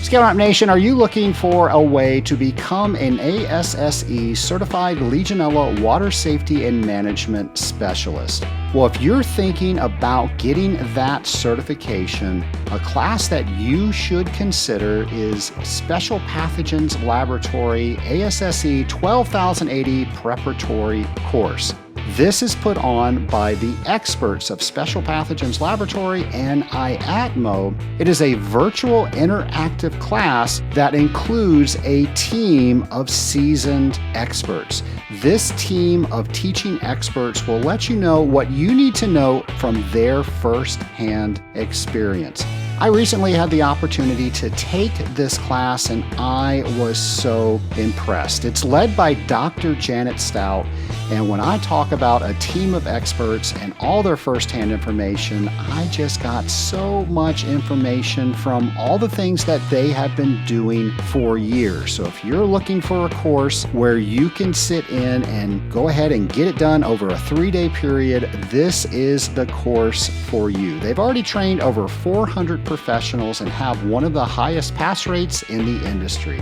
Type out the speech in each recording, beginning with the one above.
Scale Up Nation, are you looking for a way to become an ASSE Certified Legionella Water Safety and Management Specialist? Well, if you're thinking about getting that certification, a class that you should consider is Special Pathogens Laboratory ASSE 12080 Preparatory Course. This is put on by the experts of Special Pathogens Laboratory and IATMO. It is a virtual interactive class that includes a team of seasoned experts. This team of teaching experts will let you know what you need to know from their first-hand experience. I recently had the opportunity to take this class and I was so impressed. It's led by Dr. Janet Stout, and when I talk about a team of experts and all their firsthand information, I just got so much information from all the things that they have been doing for years. So if you're looking for a course where you can sit in and go ahead and get it done over a 3-day period, this is the course for you. They've already trained over 400 professionals and have one of the highest pass rates in the industry.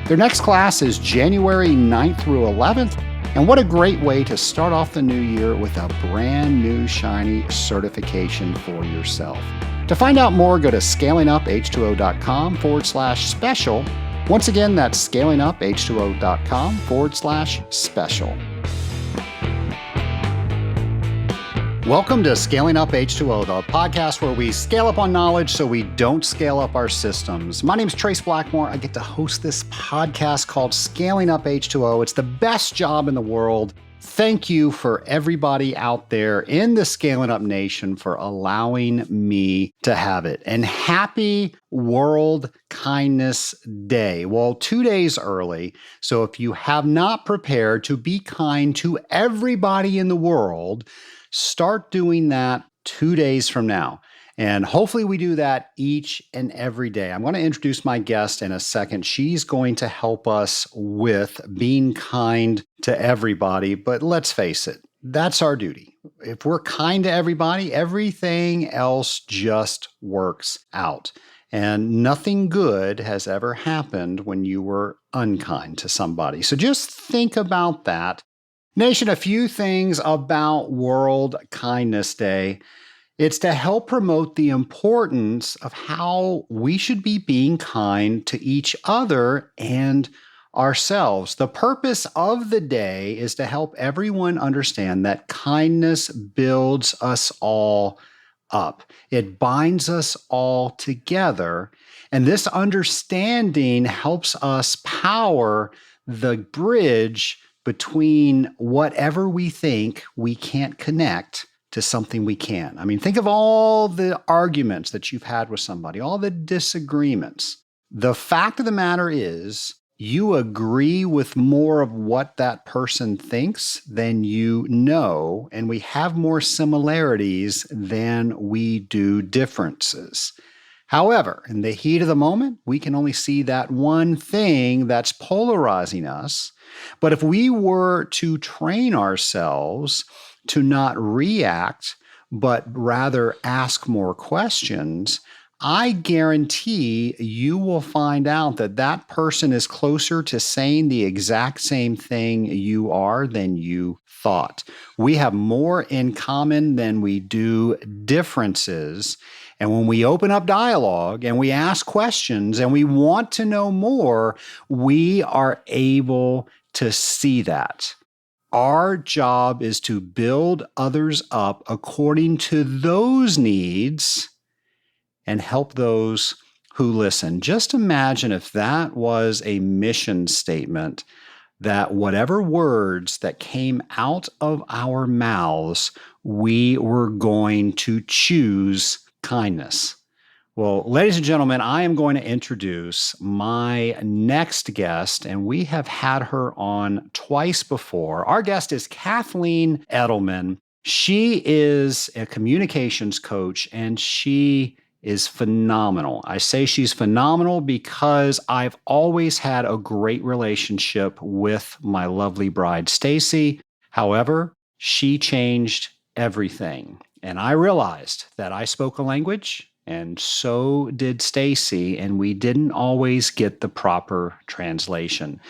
Their next class is January 9th through 11th, and what a great way to start off the new year with a brand new shiny certification for yourself. To find out more, go to scalinguph2o.com/special. Once again, that's scalinguph2o.com/special. Welcome to Scaling Up H2O, the podcast where we scale up on knowledge so we don't scale up our systems. My name is Trace Blackmore. I get to host this podcast called Scaling Up H2O. It's the best job in the world. Thank you for everybody out there in the Scaling Up Nation for allowing me to have it. And happy World Kindness Day. Well, 2 days early. So if you have not prepared to be kind to everybody in the world, start doing that 2 days from now. And hopefully we do that each and every day. I'm going to introduce my guest in a second. She's going to help us with being kind to everybody. But let's face it, that's our duty. If we're kind to everybody, everything else just works out. And nothing good has ever happened when you were unkind to somebody. So just think about that. Nation, a few things about World Kindness Day. It's to help promote the importance of how we should be being kind to each other and ourselves. The purpose of the day is to help everyone understand that kindness builds us all up. It binds us all together. And this understanding helps us power the bridge between whatever we think we can't connect to something we can. I mean, think of all the arguments that you've had with somebody, all the disagreements. The fact of the matter is, you agree with more of what that person thinks than you know, and we have more similarities than we do differences. However, in the heat of the moment, we can only see that one thing that's polarizing us. But if we were to train ourselves to not react, but rather ask more questions, I guarantee you will find out that that person is closer to saying the exact same thing you are than you thought. We have more in common than we do differences. And when we open up dialogue and we ask questions and we want to know more, we are able to see that. Our job is to build others up according to those needs and help those who listen. Just imagine if that was a mission statement, that whatever words that came out of our mouths, we were going to choose kindness. Well, ladies and gentlemen, I am going to introduce my next guest, and we have had her on twice before. Our guest is Kathleen Edelman. She is a communications coach, and she is phenomenal. I say she's phenomenal because I've always had a great relationship with my lovely bride, Stacy. However, she changed everything. And I realized that I spoke a language and so did Stacy, and we didn't always get the proper translation.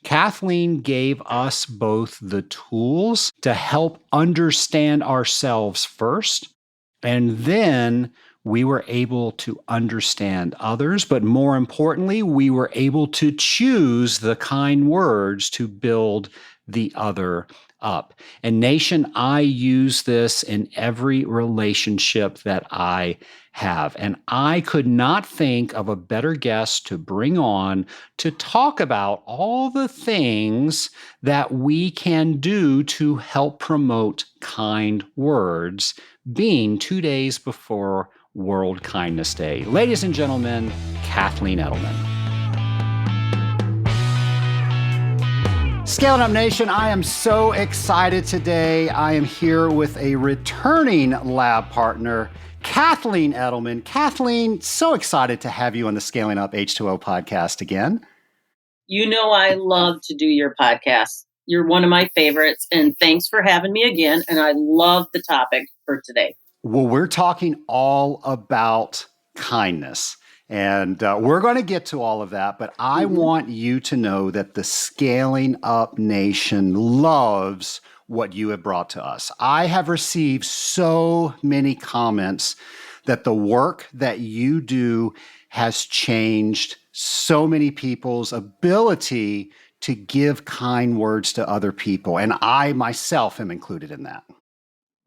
Kathleen gave us both the tools to help understand ourselves first, and then we were able to understand others. But more importantly, we were able to choose the kind words to build the other up. And Nation, I use this in every relationship that I have. And I could not think of a better guest to bring on to talk about all the things that we can do to help promote kind words, being 2 days before World Kindness Day. Ladies and gentlemen, Kathleen Edelman. Scaling Up Nation, I am so excited today. I am here with a returning lab partner, Kathleen Edelman. Kathleen, so excited to have you on the Scaling Up H2O podcast again. You know I love to do your podcast. You're one of my favorites, and thanks for having me again. And I love the topic for today. Well, we're talking all about kindness. And we're going to get to all of that, but I want you to know that the Scaling Up Nation loves what you have brought to us. I have received so many comments that the work that you do has changed so many people's ability to give kind words to other people. And I myself am included in that.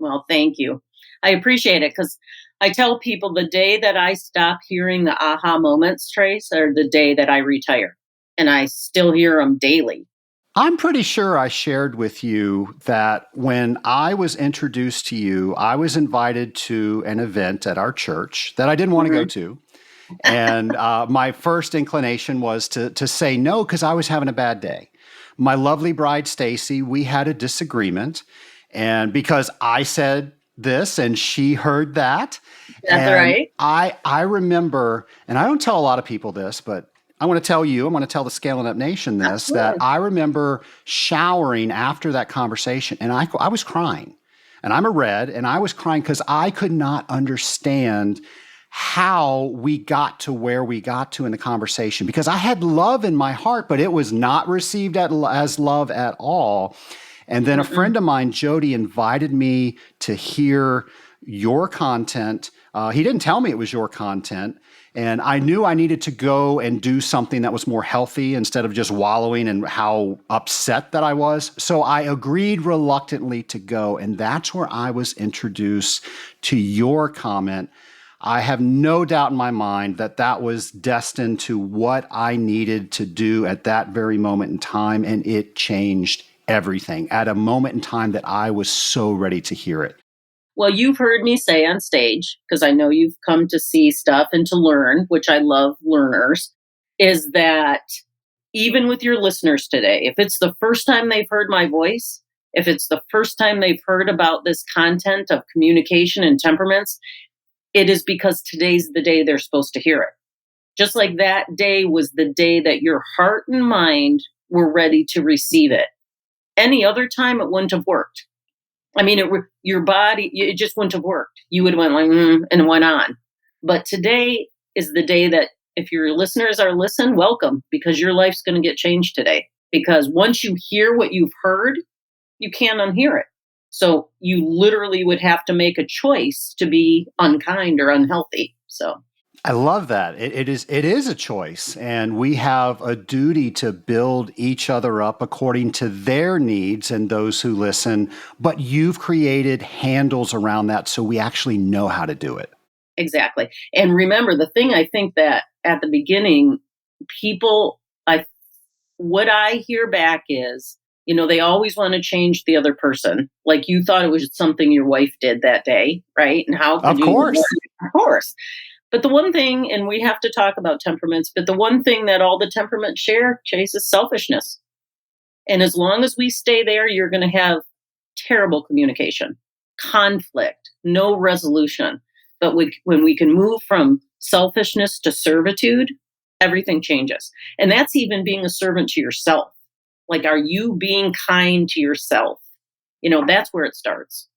Well, thank you. I appreciate it because I tell people the day that I stop hearing the aha moments, Trace, are the day that I retire. And I still hear them daily. I'm pretty sure I shared with you that when I was introduced to you, I was invited to an event at our church that I didn't want to go to. And my first inclination was to say no because I was having a bad day. My lovely bride, Stacy, we had a disagreement. And because I said this and she heard that. That's right. I remember, and I don't tell a lot of people this, but I want to tell you, I want to tell the Scaling Up Nation this, that I remember showering after that conversation and I was crying. And I'm a red, and I was crying because I could not understand how we got to where we got to in the conversation, because I had love in my heart, but it was not received as love at all. And then a friend of mine, Jody, invited me to hear your content. He didn't tell me it was your content. And I knew I needed to go and do something that was more healthy instead of just wallowing in how upset that I was. So I agreed reluctantly to go. And that's where I was introduced to your comment. I have no doubt in my mind that that was destined to what I needed to do at that very moment in time. And it changed everything at a moment in time that I was so ready to hear it. Well, you've heard me say on stage, because I know you've come to see stuff and to learn, which I love learners, is that even with your listeners today, if it's the first time they've heard my voice, if it's the first time they've heard about this content of communication and temperaments, it is because today's the day they're supposed to hear it. Just like that day was the day that your heart and mind were ready to receive it. Any other time, it wouldn't have worked. I mean, your body, it just wouldn't have worked. You would have went like, and went on. But today is the day that if your listeners are listening, welcome, because your life's going to get changed today. Because once you hear what you've heard, you can't unhear it. So you literally would have to make a choice to be unkind or unhealthy. So I love that. It is a choice, and we have a duty to build each other up according to their needs and those who listen. But you've created handles around that so we actually know how to do it. Exactly. And remember, the thing I think that at the beginning, what I hear back is, they always want to change the other person. Like you thought it was something your wife did that day, right? And how could Of course. Of course. But the one thing, and we have to talk about temperaments, but the one thing that all the temperaments share, Chase, is selfishness. And as long as we stay there, you're going to have terrible communication, conflict, no resolution. But when we can move from selfishness to servitude, everything changes. And that's even being a servant to yourself. Like, are you being kind to yourself? That's where it starts.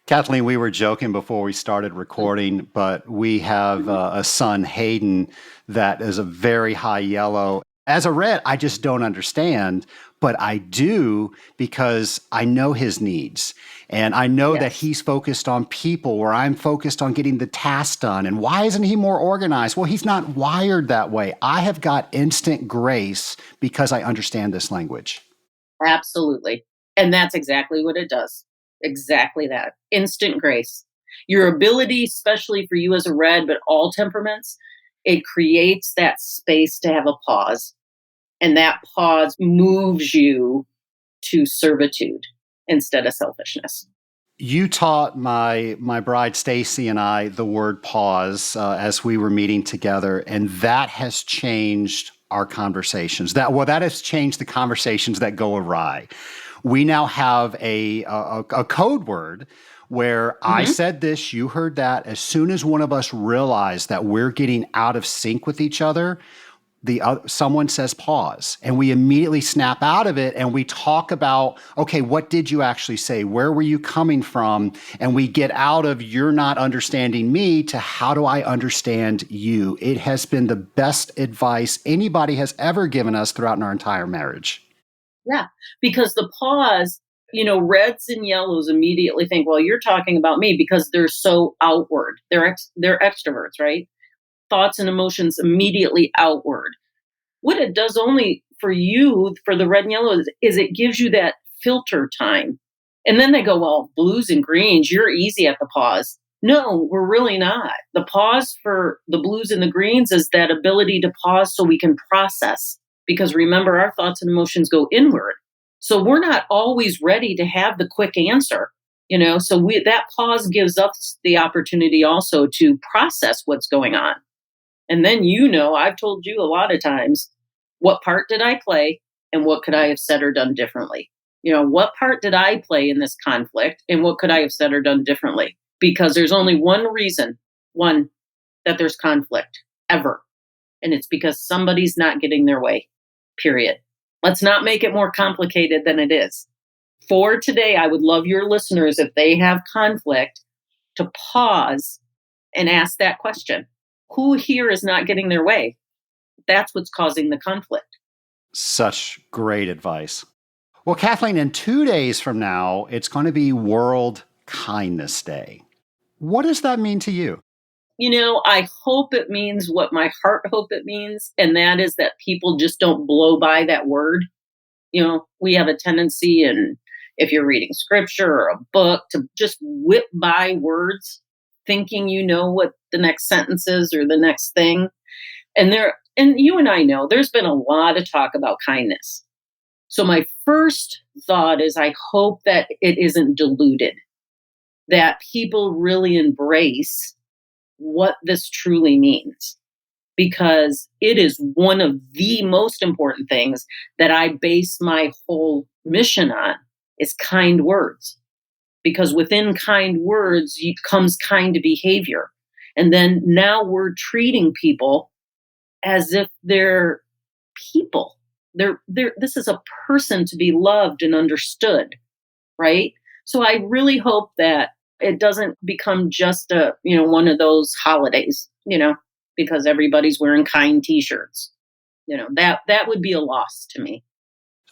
Kathleen, we were joking before we started recording, but we have a son, Hayden, that is a very high yellow. As a red, I just don't understand, but I do because I know his needs. And I know that Yes, he's focused on people where I'm focused on getting the task done. And why isn't he more organized? Well, he's not wired that way. I have got instant grace because I understand this language. absolutely. And that's exactly what it does. Exactly that. Instant grace. Your ability, especially for you as a red, but all temperaments, it creates that space to have a pause. And that pause moves you to servitude instead of selfishness. You taught my bride Stacy and I the word pause as we were meeting together, and that has changed our conversations. That has changed the conversations that go awry. We now have a code word where I Hmm. said this, you heard that. As soon as one of us realized that we're getting out of sync with each other, someone says pause, and we immediately snap out of it and we talk about, okay, what did you actually say? Where were you coming from? And we get out of you're not understanding me to how do I understand you? It has been the best advice anybody has ever given us throughout our entire marriage. Yeah, because the pause, reds and yellows immediately think, well, you're talking about me because they're so outward. They're extroverts, right? Thoughts and emotions immediately outward. What it does only for you, for the red and yellow, is it gives you that filter time. And then they go, well, blues and greens, you're easy at the pause. No, we're really not. The pause for the blues and the greens is that ability to pause so we can process. Because remember, our thoughts and emotions go inward. So we're not always ready to have the quick answer. So that pause gives us the opportunity also to process what's going on. And then, I've told you a lot of times, what part did I play and what could I have said or done differently? What part did I play in this conflict and what could I have said or done differently? Because there's only one reason, one, that there's conflict ever. And it's because somebody's not getting their way, period. Let's not make it more complicated than it is. For today, I would love your listeners, if they have conflict, to pause and ask that question. Who here is not getting their way? That's what's causing the conflict. Such great advice. Well, Kathleen, in 2 days from now, it's going to be World Kindness Day. What does that mean to you? I hope it means what my heart hope it means, and that is that people just don't blow by that word. We have a tendency, and if you're reading scripture or a book, to just whip by words, thinking you know what the next sentence is or the next thing. And you and I know there's been a lot of talk about kindness. So my first thought is I hope that it isn't diluted, that people really embrace what this truly means, because it is one of the most important things that I base my whole mission on is kind words. Because within kind words comes kind behavior. And then now we're treating people as if they're people. This is a person to be loved and understood, right? So I really hope that it doesn't become just one of those holidays, because everybody's wearing kind t-shirts. That would be a loss to me.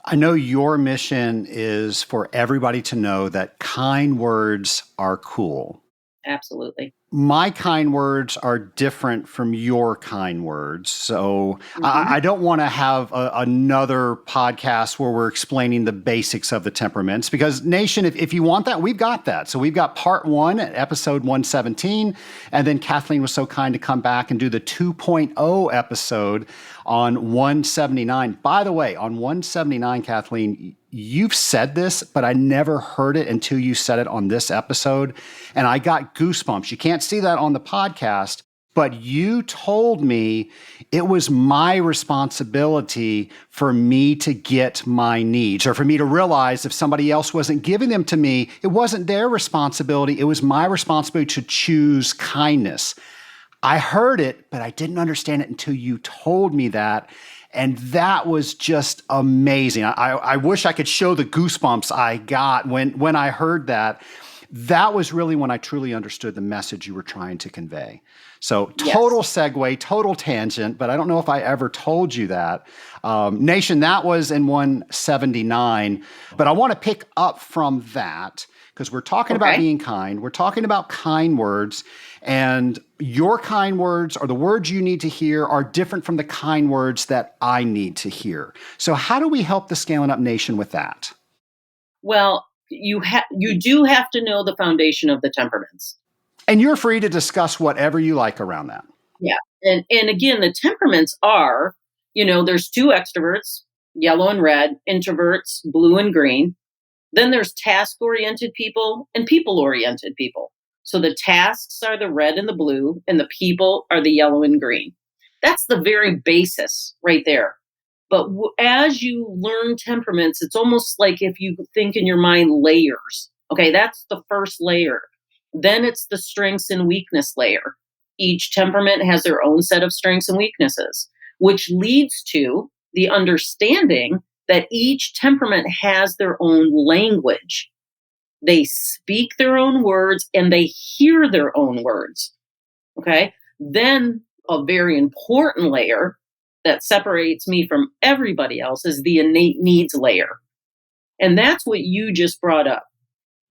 I know your mission is for everybody to know that kind words are cool. Absolutely. My kind words are different from your kind words. So Hmm. I don't want to have another podcast where we're explaining the basics of the temperaments because, Nation, if you want that, we've got that. So we've got part 1 at episode 117. And then Kathleen was so kind to come back and do the 2.0 episode on 179. By the way, on 179, Kathleen, you've said this, but I never heard it until you said it on this episode. And I got goosebumps. You can't see that on the podcast, but you told me it was my responsibility for me to get my needs, or for me to realize if somebody else wasn't giving them to me, it wasn't their responsibility. It was my responsibility to choose kindness. I heard it, but I didn't understand it until you told me that. And that was just amazing. I wish I could show the goosebumps I got when I heard that. That was really when I truly understood the message you were trying to convey. So Yes. total segue, total tangent, but I don't know if I ever told you that. Nation, that was in 179. But I want to pick up from that because we're talking about Okay. being kind. We're talking about kind words. And your kind words or the words you need to hear are different from the kind words that I need to hear. So how do we help the Scaling Up Nation with that? Well, you do have to know the foundation of the temperaments. And you're free to discuss whatever you like around that. Yeah. And again, the temperaments are, there's two extroverts, yellow and red, introverts, blue and green. Then there's task oriented people and people oriented people. So the tasks are the red and the blue, and the people are the yellow and green. That's the very basis right there. But as you learn temperaments, it's almost like if you think in your mind layers. Okay, that's the first layer. Then it's the strengths and weakness layer. Each temperament has their own set of strengths and weaknesses, which leads to the understanding that each temperament has their own language. They speak their own words and they hear their own words. Okay. Then a very important layer that separates me from everybody else is the innate needs layer. And that's what you just brought up.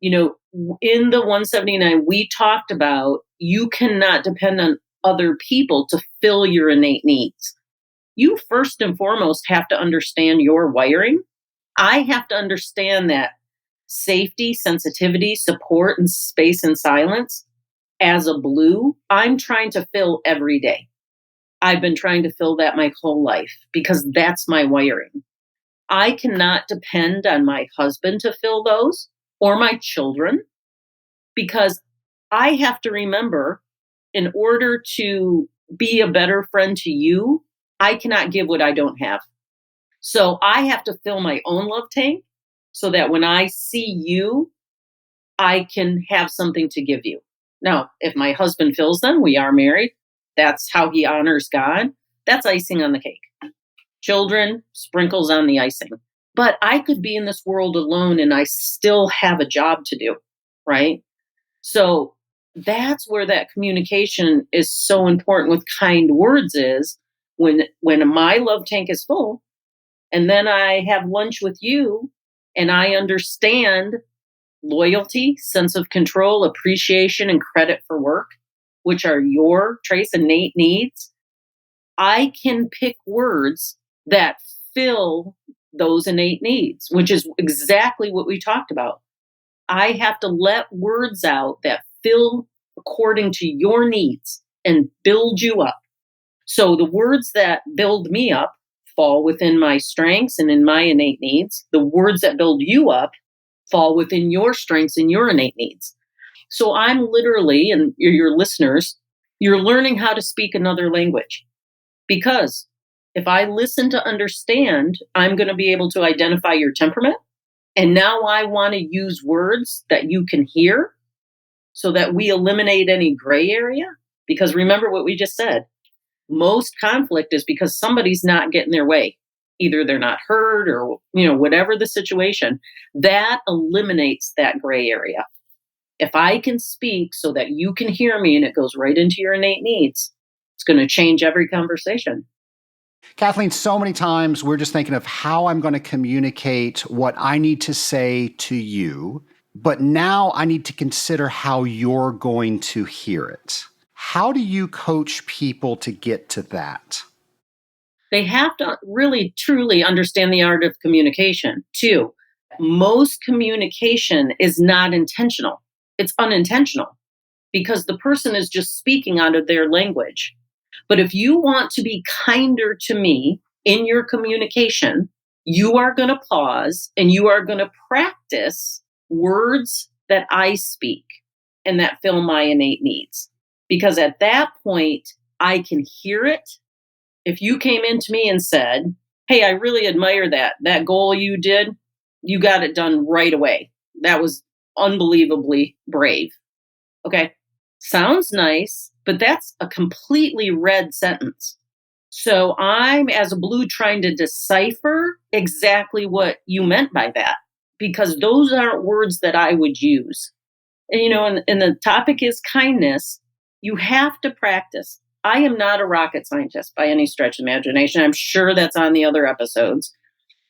In the 179, we talked about you cannot depend on other people to fill your innate needs. You first and foremost have to understand your wiring. I have to understand that safety, sensitivity, support, and space and silence as a blue, I'm trying to fill every day. I've been trying to fill that my whole life because that's my wiring. I cannot depend on my husband to fill those or my children because I have to remember in order to be a better friend to you, I cannot give what I don't have. So I have to fill my own love tank so that when I see you, I can have something to give you. Now, if my husband fills them, we are married. That's how he honors God. That's icing on the cake. Children, sprinkles on the icing. But I could be in this world alone and I still have a job to do, right? So that's where that communication is so important with kind words is when my love tank is full and then I have lunch with you and I understand loyalty, sense of control, appreciation, and credit for work, which are your Trace innate needs, I can pick words that fill those innate needs, which is exactly what we talked about. I have to let words out that fill according to your needs and build you up. So the words that build me up fall within my strengths and in my innate needs. The words that build you up fall within your strengths and your innate needs. So I'm literally, and your listeners, you're learning how to speak another language. Because if I listen to understand, I'm going to be able to identify your temperament. And now I want to use words that you can hear so that we eliminate any gray area. Because remember what we just said, most conflict is because somebody's not getting their way. Either they're not heard or, whatever the situation, that eliminates that gray area. If I can speak so that you can hear me and it goes right into your innate needs, it's going to change every conversation. Kathleen, so many times we're just thinking of how I'm going to communicate what I need to say to you, but now I need to consider how you're going to hear it. How do you coach people to get to that? They have to really, truly understand the art of communication, too. Most communication is not intentional, it's unintentional because the person is just speaking out of their language. But if you want to be kinder to me in your communication, you are going to pause and you are going to practice words that I speak and that fill my innate needs. Because at that point, I can hear it. If you came into me and said, "Hey, I really admire that goal you did. You got it done right away. That was unbelievably brave." Okay. Sounds nice, but that's a completely red sentence. So I'm, as a blue, trying to decipher exactly what you meant by that because those aren't words that I would use. and the topic is kindness. You have to practice. I am not a rocket scientist by any stretch of imagination. I'm sure that's on the other episodes.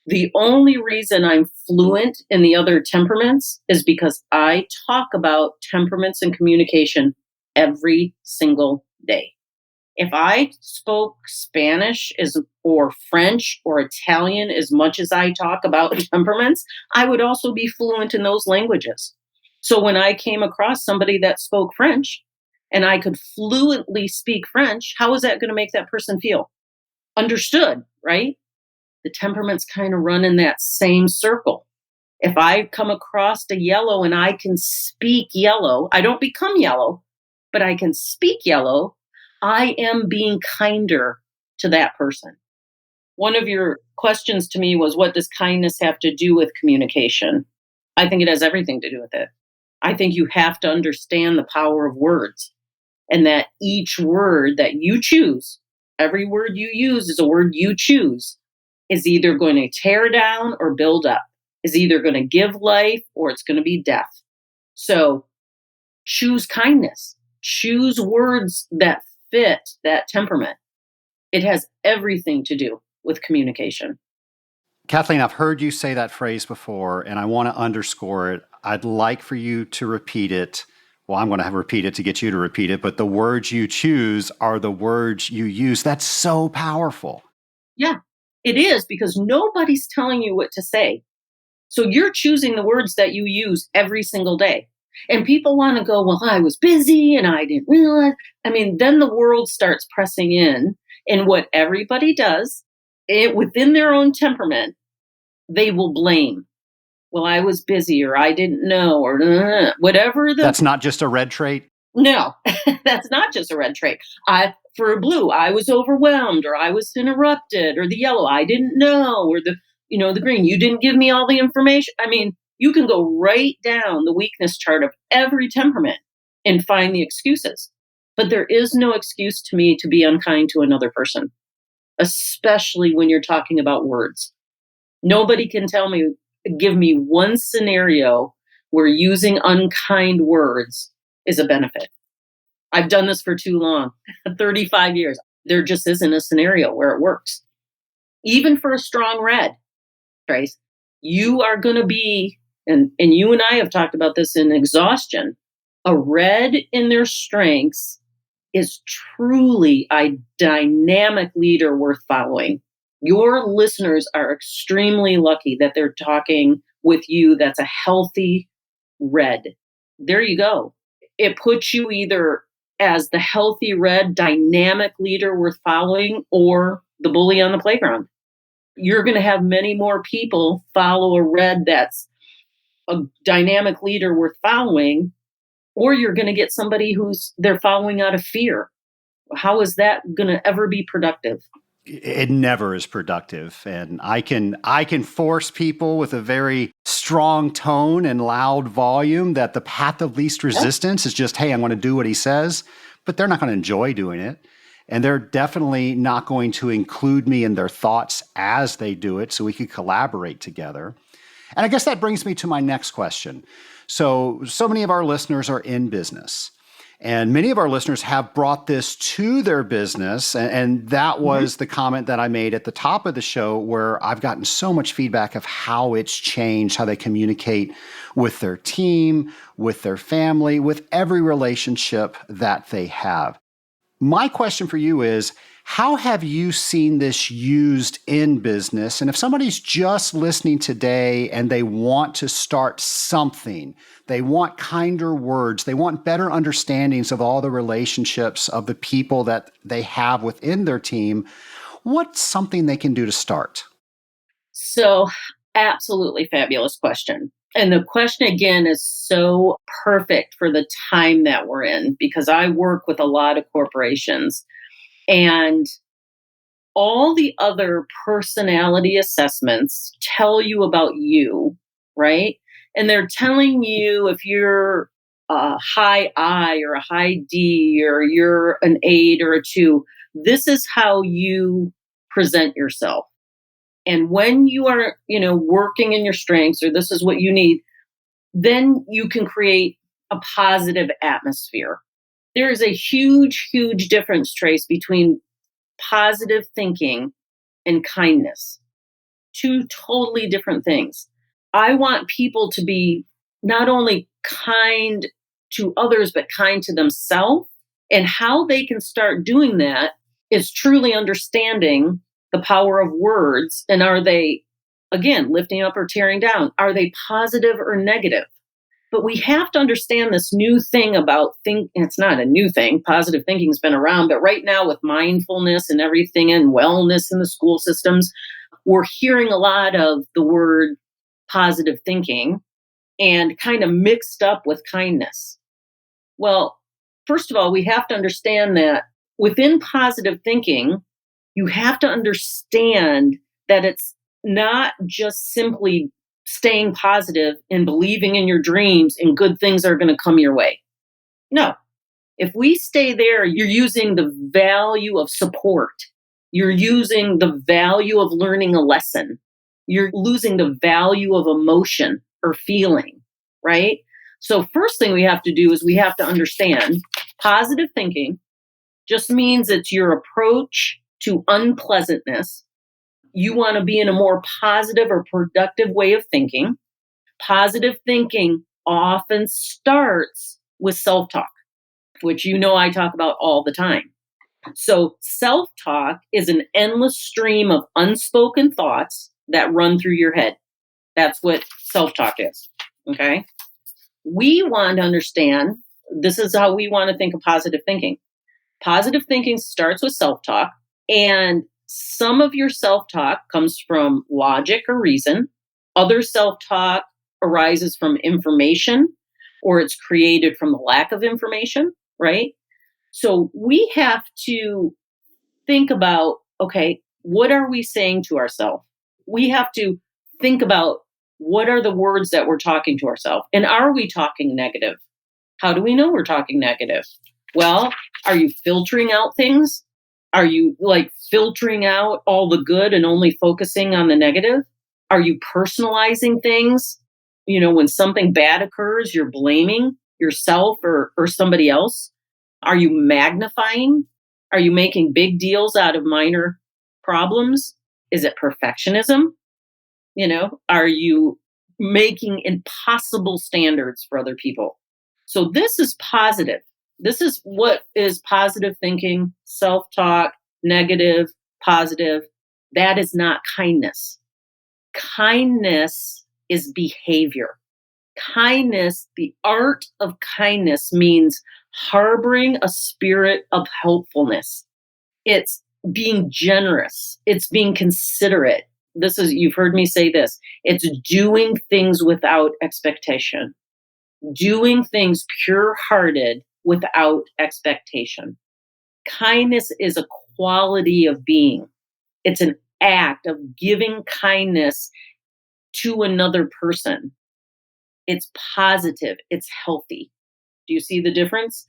The only reason I'm fluent in the other temperaments is because I talk about temperaments and communication every single day. If I spoke Spanish or French or Italian as much as I talk about temperaments, I would also be fluent in those languages. So when I came across somebody that spoke French and I could fluently speak French, how is that going to make that person feel? Understood, right? The temperaments kind of run in that same circle. If I come across a yellow and I can speak yellow, I don't become yellow, but I can speak yellow, I am being kinder to that person. One of your questions to me was, what does kindness have to do with communication? I think it has everything to do with it. I think you have to understand the power of words, and that each word that you choose, every word you use is a word you choose, is either going to tear down or build up, is either going to give life or it's going to be death. So choose kindness, choose words that fit that temperament. It has everything to do with communication. Kathleen, I've heard you say that phrase before, and I want to underscore it. I'd like for you to repeat it. Well, I'm going to repeat it to get you to repeat it, but the words you choose are the words you use. That's so powerful. Yeah, it is, because nobody's telling you what to say. So you're choosing the words that you use every single day. And people want to go, well, I was busy and I didn't realize. I mean, then the world starts pressing in, and what everybody does within their own temperament, they will blame. Well, I was busy, or I didn't know, or whatever. That's not just a red trait. No, that's not just a red trait. For blue, I was overwhelmed, or I was interrupted, or the yellow, I didn't know, or the green, you didn't give me all the information. I mean, you can go right down the weakness chart of every temperament and find the excuses. But there is no excuse to me to be unkind to another person, especially when you're talking about words. Nobody can give me one scenario where using unkind words is a benefit. I've done this for too long, 35 years. There just isn't a scenario where it works. Even for a strong red, Trace, you are going to be, and you and I have talked about this in exhaustion, a red in their strengths is truly a dynamic leader worth following. Your listeners are extremely lucky that they're talking with you that's a healthy red. There you go. It puts you either as the healthy red dynamic leader worth following, or the bully on the playground. You're going to have many more people follow a red that's a dynamic leader worth following, or you're going to get somebody they're following out of fear. How is that going to ever be productive? It never is productive. And I can force people with a very strong tone and loud volume that the path of least resistance is just, hey, I'm going to do what he says, but they're not going to enjoy doing it. And they're definitely not going to include me in their thoughts as they do it, so we could collaborate together. And I guess that brings me to my next question. So many of our listeners are in business. And many of our listeners have brought this to their business. And that was the comment that I made at the top of the show, where I've gotten so much feedback of how it's changed, how they communicate with their team, with their family, with every relationship that they have. My question for you is, how have you seen this used in business? And if somebody's just listening today and they want to start something, they want kinder words, they want better understandings of all the relationships of the people that they have within their team, what's something they can do to start? So, absolutely fabulous question. And the question, again, is so perfect for the time that we're in, because I work with a lot of corporations, and all the other personality assessments tell you about you, right? And they're telling you if you're a high I or a high D, or you're an 8 or a 2, this is how you present yourself. And when you are, working in your strengths, or this is what you need, then you can create a positive atmosphere. There is a huge, huge difference, Trace, between positive thinking and kindness. Two totally different things. I want people to be not only kind to others, but kind to themselves. And how they can start doing that is truly understanding the power of words. And are they, again, lifting up or tearing down? Are they positive or negative? But we have to understand this new thing about it's not a new thing. Positive thinking's been around, but right now with mindfulness and everything and wellness in the school systems, we're hearing a lot of the word positive thinking and kind of mixed up with kindness. Well, first of all, we have to understand that within positive thinking, you have to understand that it's not just simply staying positive and believing in your dreams and good things are going to come your way. No. If we stay there, you're using the value of support. You're using the value of learning a lesson. You're losing the value of emotion or feeling, right? So first thing we have to do is we have to understand positive thinking just means it's your approach to unpleasantness. You want to be in a more positive or productive way of thinking. Positive thinking often starts with self-talk, which I talk about all the time. So self-talk is an endless stream of unspoken thoughts that run through your head. That's what self-talk is, okay? We want to understand, this is how we want to think of positive thinking. Positive thinking starts with self-talk, and some of your self-talk comes from logic or reason. Other self-talk arises from information, or it's created from the lack of information, right? So we have to think about, okay, what are we saying to ourselves? We have to think about what are the words that we're talking to ourselves? And are we talking negative? How do we know we're talking negative? Well, are you filtering out things? Are you filtering out all the good and only focusing on the negative? Are you personalizing things? When something bad occurs, you're blaming yourself or somebody else. Are you magnifying? Are you making big deals out of minor problems? Is it perfectionism? Are you making impossible standards for other people? So this is positive. This is what is positive thinking, self-talk, negative, positive. That is not kindness. Kindness is behavior. Kindness, the art of kindness, means harboring a spirit of helpfulness. It's being generous. It's being considerate. You've heard me say this. It's doing things without expectation. Doing things pure-hearted without expectation. Kindness is a quality of being. It's an act of giving kindness to another person. It's positive. It's healthy. Do you see the difference?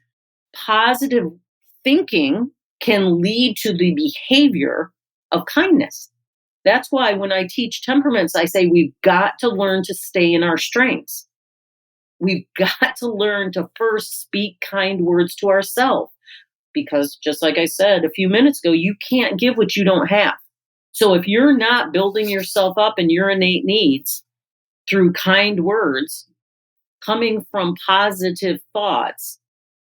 Positive thinking can lead to the behavior of kindness. That's why when I teach temperaments, I say we've got to learn to stay in our strengths. We've got to learn to first speak kind words to ourselves. Because just like I said a few minutes ago, you can't give what you don't have. So if you're not building yourself up in your innate needs through kind words, coming from positive thoughts,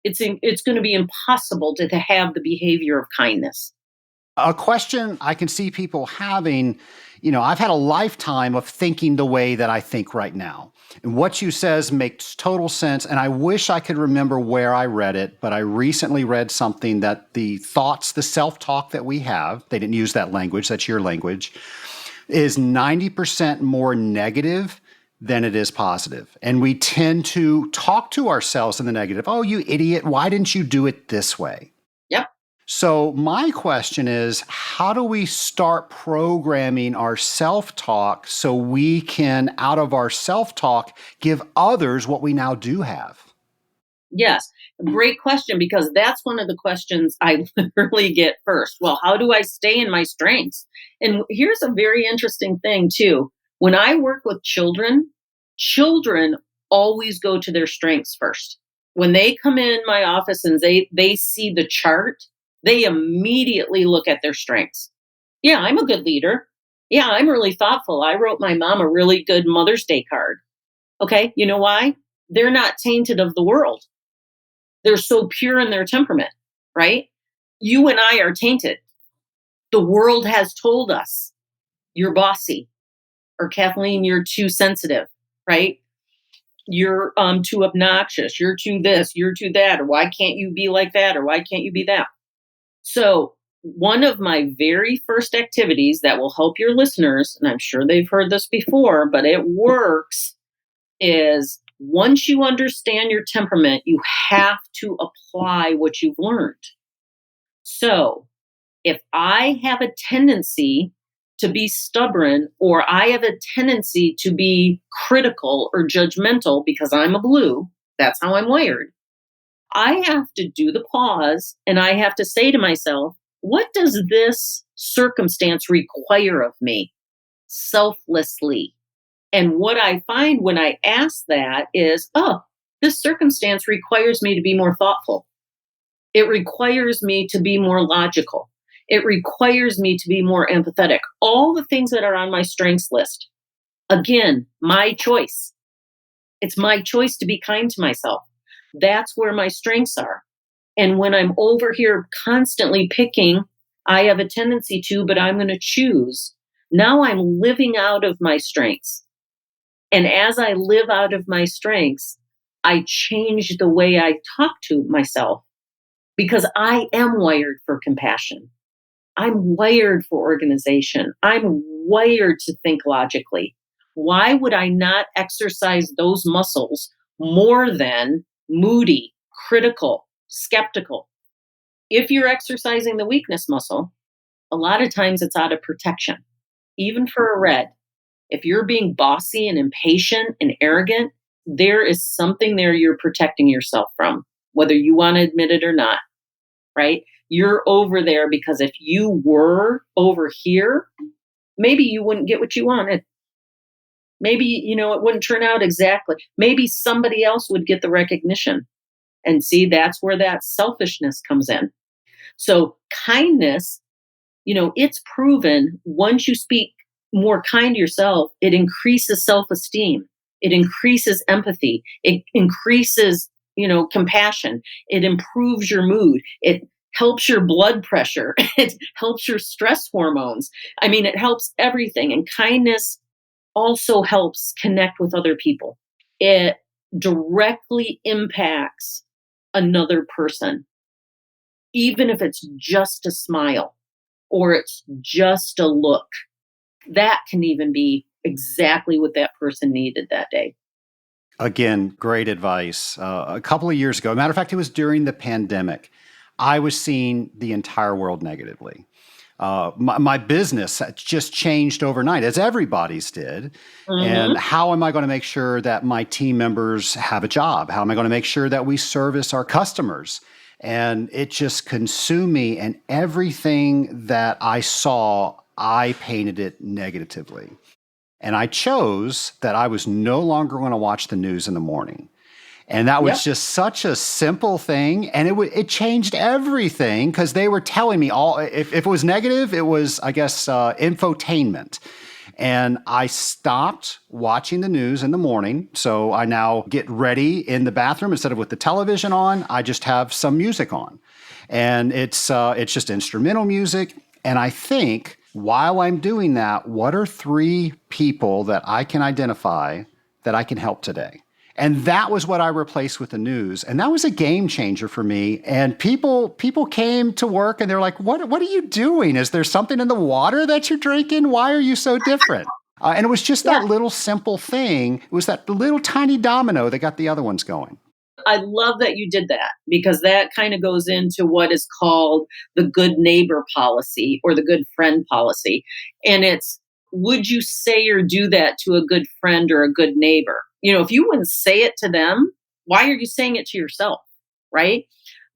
it's going to be impossible to have the behavior of kindness. A question I can see people having, I've had a lifetime of thinking the way that I think right now. And what you says makes total sense. And I wish I could remember where I read it, but I recently read something that the thoughts, the self-talk that we have, they didn't use that language, that's your language, is 90% more negative than it is positive. And we tend to talk to ourselves in the negative. Oh, you idiot, why didn't you do it this way? Yep. So my question is, how do we start programming our self-talk so we can, out of our self-talk, give others what we now do have? Yes, great question, because that's one of the questions I literally get first. Well, how do I stay in my strengths? And here's a very interesting thing too. When I work with children always go to their strengths first. When they come in my office and they see the chart, they immediately look at their strengths. Yeah, I'm a good leader. Yeah, I'm really thoughtful. I wrote my mom a really good Mother's Day card. Okay, you know why? They're not tainted of the world. They're so pure in their temperament, right? You and I are tainted. The world has told us you're bossy, or Kathleen, you're too sensitive, right? You're too obnoxious. You're too this. You're too that. Or why can't you be like that? Or why can't you be that? So, one of my very first activities that will help your listeners, and I'm sure they've heard this before, but it works, is once you understand your temperament, you have to apply what you've learned. So, if I have a tendency to be stubborn, or I have a tendency to be critical or judgmental because I'm a blue, that's how I'm wired. I have to do the pause and I have to say to myself, what does this circumstance require of me selflessly? And what I find when I ask that is, oh, this circumstance requires me to be more thoughtful. It requires me to be more logical. It requires me to be more empathetic. All the things that are on my strengths list. Again, my choice. It's my choice to be kind to myself. That's where my strengths are. And when I'm over here constantly picking, I have a tendency to, but I'm going to choose. Now I'm living out of my strengths. And as I live out of my strengths, I change the way I talk to myself because I am wired for compassion. I'm wired for organization. I'm wired to think logically. Why would I not exercise those muscles more than moody, critical, skeptical? If you're exercising the weakness muscle, a lot of times it's out of protection. Even for a red, if you're being bossy and impatient and arrogant, there is something there you're protecting yourself from, whether you want to admit it or not, right? You're over there because if you were over here, maybe you wouldn't get what you wanted. Maybe, it wouldn't turn out exactly. Maybe somebody else would get the recognition. And see, that's where that selfishness comes in. So kindness, it's proven once you speak more kind to yourself, it increases self-esteem. It increases empathy. It increases, compassion. It improves your mood. It helps your blood pressure. It helps your stress hormones. I mean, it helps everything. And kindness also helps connect with other people. It directly impacts another person, even if it's just a smile or it's just a look. That can even be exactly what that person needed that day. Again, great advice. A couple of years ago, matter of fact, it was during the pandemic, I was seeing the entire world negatively. My business just changed overnight, as everybody's did. And Mm-hmm. how am I going to make sure that my team members have a job? How am I going to make sure that we service our customers? And it just consumed me. And everything that I saw, I painted it negatively. And I chose that I was no longer going to watch the news in the morning. And that was Yep. just such a simple thing. And it changed everything because they were telling me if it was negative, it was, I guess, infotainment. And I stopped watching the news in the morning. So I now get ready in the bathroom instead of with the television on. I just have some music on. And it's just instrumental music. And I think while I'm doing that, what are 3 people that I can identify that I can help today? And that was what I replaced with the news. And that was a game changer for me. And people came to work and they're like, what are you doing? Is there something in the water that you're drinking? Why are you so different? And it was just Yeah. that little simple thing. It was that little tiny domino that got the other ones going. I love that you did that because that kind of goes into what is called the good neighbor policy or the good friend policy. And it's, would you say or do that to a good friend or a good neighbor? If you wouldn't say it to them, why are you saying it to yourself? Right.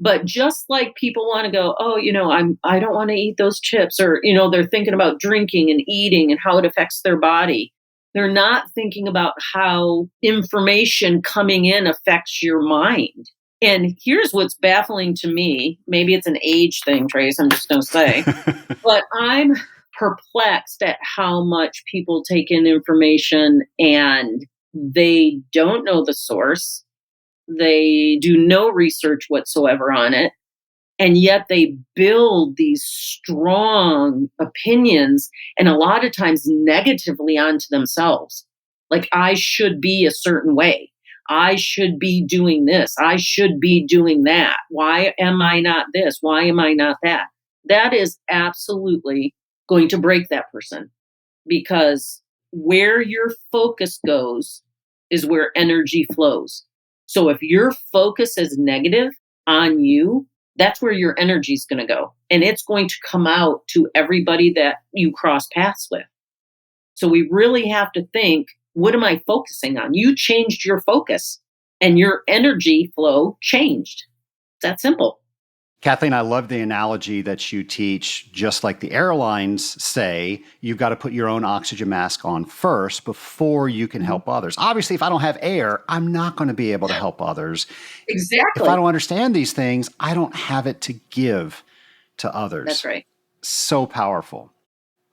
But just like people want to go, oh, I don't want to eat those chips, or, they're thinking about drinking and eating and how it affects their body. They're not thinking about how information coming in affects your mind. And here's what's baffling to me. Maybe it's an age thing, Trace, I'm just going to say, but I'm perplexed at how much people take in information and they don't know the source. They do no research whatsoever on it. And yet they build these strong opinions and a lot of times negatively onto themselves. Like, I should be a certain way. I should be doing this. I should be doing that. Why am I not this? Why am I not that? That is absolutely going to break that person, because where your focus goes is where energy flows. So if your focus is negative on you, that's where your energy is going to go. And it's going to come out to everybody that you cross paths with. So we really have to think, what am I focusing on? You changed your focus and your energy flow changed. It's that simple. Kathleen, I love the analogy that you teach. Just like the airlines say, you've got to put your own oxygen mask on first before you can help others. Obviously, if I don't have air, I'm not going to be able to help others. Exactly. If I don't understand these things, I don't have it to give to others. That's right. So powerful.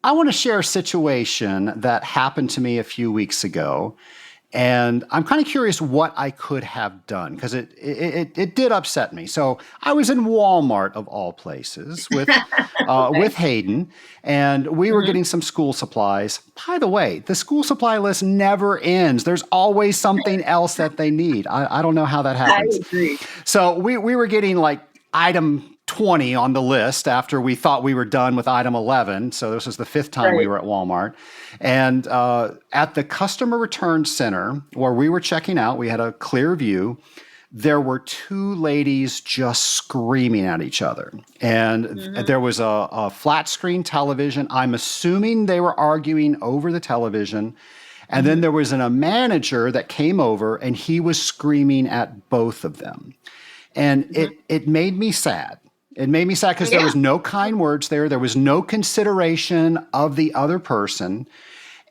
I want to share a situation that happened to me a few weeks ago. And I'm kind of curious what I could have done, because it did upset me. So I was in Walmart, of all places, with Okay. with Hayden, and we were getting some school supplies. By the way, the school supply list never ends. There's always something else that they need. I don't know how that I happens. agree. So we were getting like item 20 on the list after we thought we were done with item 11. So this was the fifth time we Right. were at Walmart. And at the customer return center where we were checking out, we had a clear view. There were two ladies just screaming at each other. And there was a flat screen television. I'm assuming they were arguing over the television. And then there was a manager that came over and he was screaming at both of them. And it made me sad. It made me sad because there Yeah. was no kind words there. There was no consideration of the other person.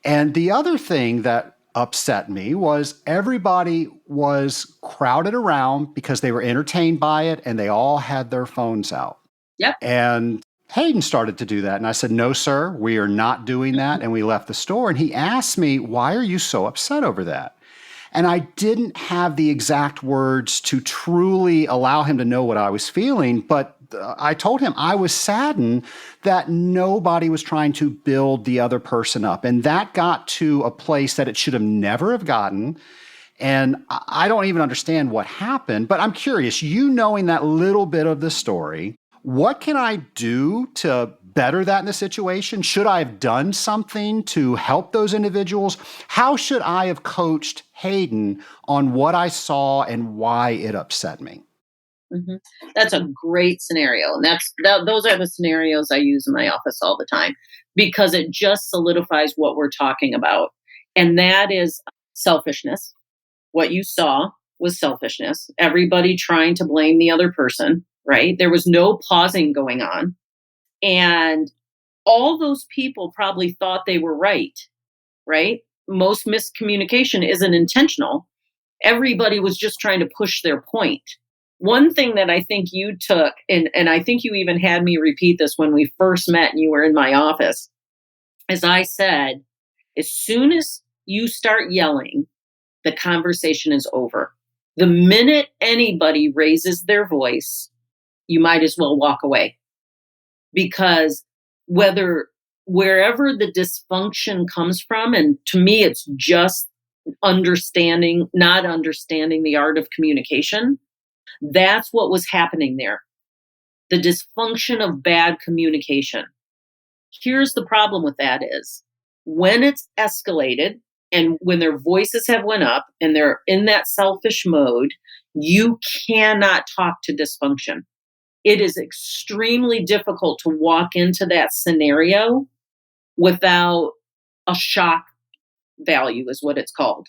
And the other thing that upset me was everybody was crowded around because they were entertained by it and they all had their phones out. Yep. And Hayden started to do that. And I said, "No, sir, we are not doing that." And we left the store. And he asked me, "Why are you so upset over that?" And I didn't have the exact words to truly allow him to know what I was feeling, but I told him I was saddened that nobody was trying to build the other person up. And that got to a place that it should have never have gotten. And I don't even understand what happened, but I'm curious, you knowing that little bit of the story, what can I do to better that in the situation? Should I have done something to help those individuals? How should I have coached Hayden on what I saw and why it upset me? Mhm. That's a great scenario. And those are the scenarios I use in my office all the time, because it just solidifies what we're talking about. And that is selfishness. What you saw was selfishness. Everybody trying to blame the other person, right? There was no pausing going on. And all those people probably thought they were right? Most miscommunication isn't intentional. Everybody was just trying to push their point. One thing that I think you took, and I think you even had me repeat this when we first met and you were in my office, as I said, as soon as you start yelling, the conversation is over. The minute anybody raises their voice, you might as well walk away, because whether wherever the dysfunction comes from, and to me, it's just not understanding the art of communication. That's what was happening there. The dysfunction of bad communication. Here's the problem with that is when it's escalated and when their voices have went up and they're in that selfish mode, you cannot talk to dysfunction. It is extremely difficult to walk into that scenario without a shock value, is what it's called.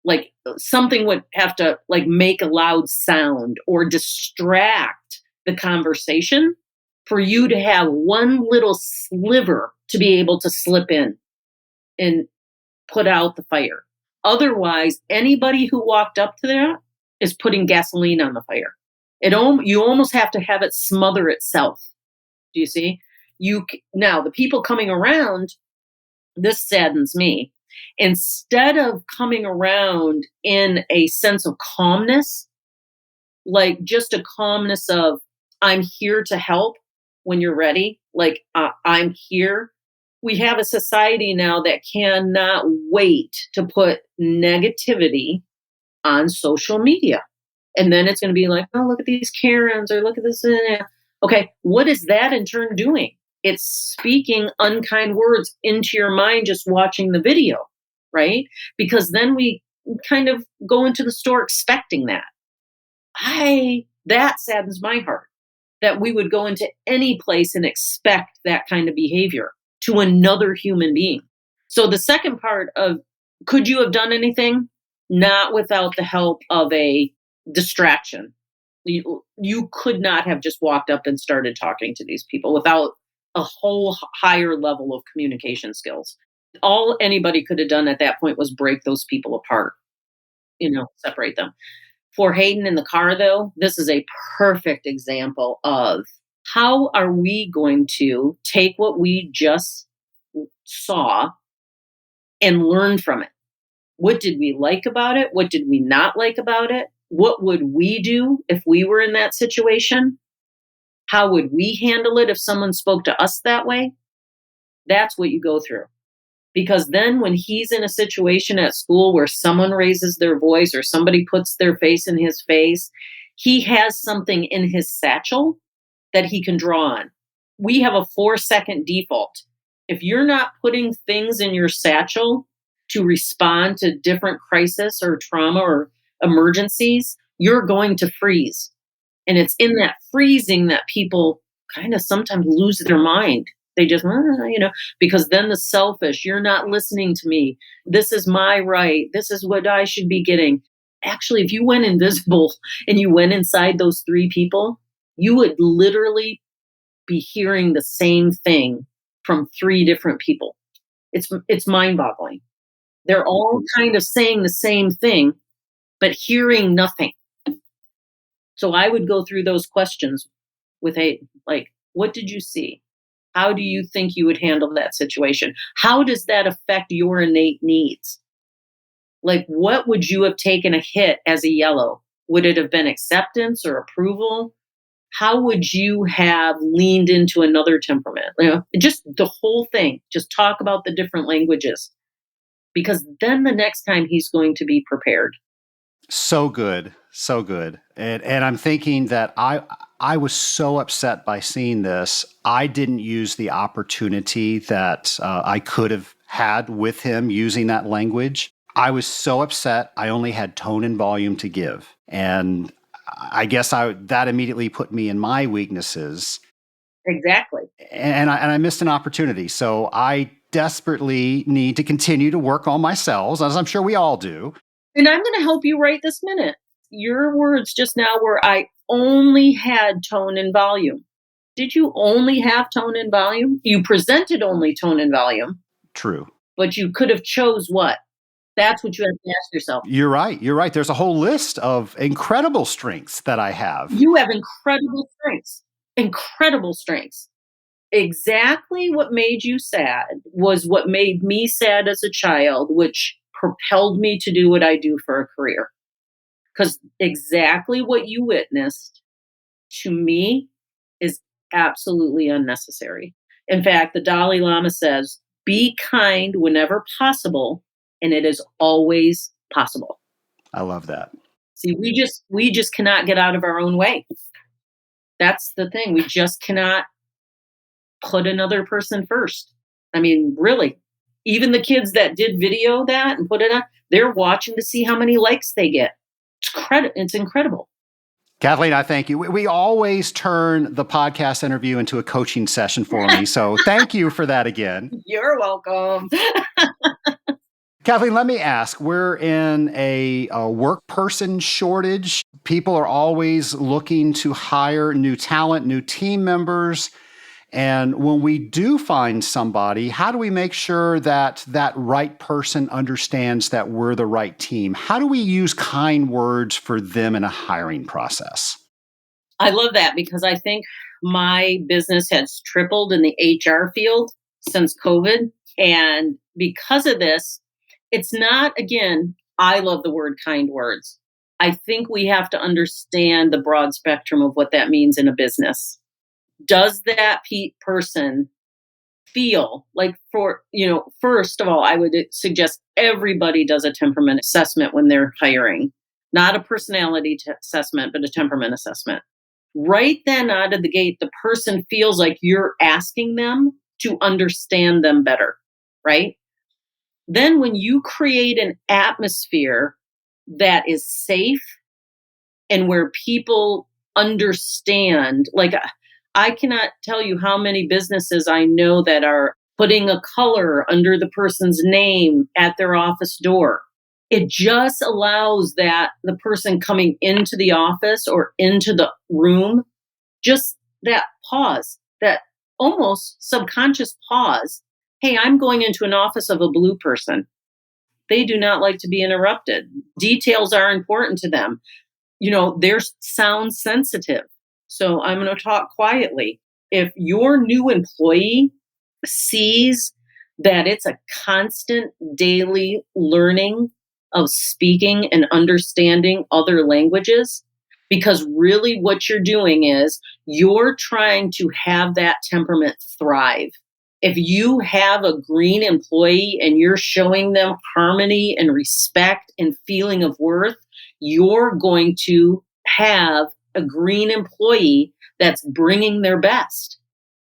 Like something would have to like make a loud sound or distract the conversation for you to have one little sliver to be able to slip in and put out the fire. Otherwise, anybody who walked up to that is putting gasoline on the fire. You almost have to have it smother itself. Do you see? Now the people coming around, this saddens me. Instead of coming around in a sense of calmness, like just a calmness of, I'm here to help when you're ready, like I'm here. We have a society now that cannot wait to put negativity on social media. And then it's going to be like, oh, look at these Karens or look at this. Okay, what is that in turn doing? It's speaking unkind words into your mind just watching the video, right? Because then we kind of go into the store expecting that. That saddens my heart that we would go into any place and expect that kind of behavior to another human being. So the second part of, could you have done anything? Not without the help of a distraction. You could not have just walked up and started talking to these people without a whole higher level of communication skills. All anybody could have done at that point was break those people apart, separate them. For Hayden in the car, though, this is a perfect example of how are we going to take what we just saw and learn from it. What did we like about it? What did we not like about it? What would we do if we were in that situation? How would we handle it if someone spoke to us that way? That's what you go through. Because then when he's in a situation at school where someone raises their voice or somebody puts their face in his face, he has something in his satchel that he can draw on. We have a 4-second default. If you're not putting things in your satchel to respond to different crisis or trauma or emergencies, you're going to freeze. And it's in that freezing that people kind of sometimes lose their mind. They just, because then the selfish, you're not listening to me. This is my right. This is what I should be getting. Actually, if you went invisible and you went inside those 3 people, you would literally be hearing the same thing from 3 different people. It's mind-boggling. They're all kind of saying the same thing, but hearing nothing. So I would go through those questions with Hayden, like, what did you see? How do you think you would handle that situation? How does that affect your innate needs? Like, what would you have taken a hit as a yellow? Would it have been acceptance or approval? How would you have leaned into another temperament? Just the whole thing. Just talk about the different languages. Because then the next time he's going to be prepared. So good. So good. And I'm thinking that I was so upset by seeing this. I didn't use the opportunity that I could have had with him using that language. I was so upset. I only had tone and volume to give. And I guess that immediately put me in my weaknesses. Exactly. And I missed an opportunity. So I desperately need to continue to work on myself, as I'm sure we all do. And I'm going to help you right this minute. Your words just now were, I only had tone and volume. Did you only have tone and volume? You presented only tone and volume. True. But you could have chose what? That's what you have to ask yourself. You're right. You're right. There's a whole list of incredible strengths that I have. You have incredible strengths. Incredible strengths. Exactly what made you sad was what made me sad as a child, which propelled me to do what I do for a career. Because exactly what you witnessed to me is absolutely unnecessary. In fact, the Dalai Lama says, be kind whenever possible, and it is always possible. I love that. See, we just cannot get out of our own way. That's the thing. We just cannot put another person first. I mean, really, even the kids that did video that and put it on, they're watching to see how many likes they get. It's incredible. Kathleen, I thank you. We always turn the podcast interview into a coaching session for me. So thank you for that again. You're welcome. Kathleen, let me ask, we're in a work person shortage. People are always looking to hire new talent, new team members. And when we do find somebody, how do we make sure that that right person understands that we're the right team? How do we use kind words for them in a hiring process? I love that because I think my business has tripled in the HR field since COVID. And because of this, it's not, again, I love the word kind words. I think we have to understand the broad spectrum of what that means in a business. Does that person feel like, first of all, I would suggest everybody does a temperament assessment when they're hiring, not a personality assessment, but a temperament assessment. Right then out of the gate, the person feels like you're asking them to understand them better, right? Then when you create an atmosphere that is safe and where people understand, like I cannot tell you how many businesses I know that are putting a color under the person's name at their office door. It just allows that the person coming into the office or into the room, just that pause, that almost subconscious pause. Hey, I'm going into an office of a blue person. They do not like to be interrupted. Details are important to them. They're sound sensitive. So I'm going to talk quietly. If your new employee sees that it's a constant daily learning of speaking and understanding other languages, because really what you're doing is you're trying to have that temperament thrive. If you have a green employee and you're showing them harmony and respect and feeling of worth, you're going to have a green employee that's bringing their best,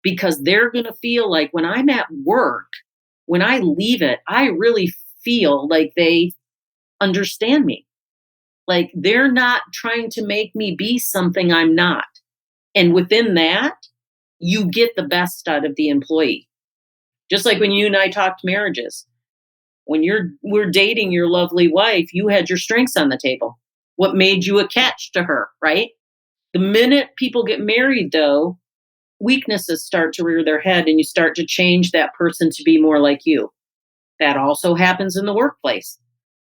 because they're going to feel like when I'm at work, when I leave it, I really feel like they understand me. Like they're not trying to make me be something I'm not. And within that, you get the best out of the employee. Just like when you and I talked marriages. When we're dating your lovely wife, you had your strengths on the table. What made you a catch to her, right? The minute people get married, though, weaknesses start to rear their head and you start to change that person to be more like you. That also happens in the workplace.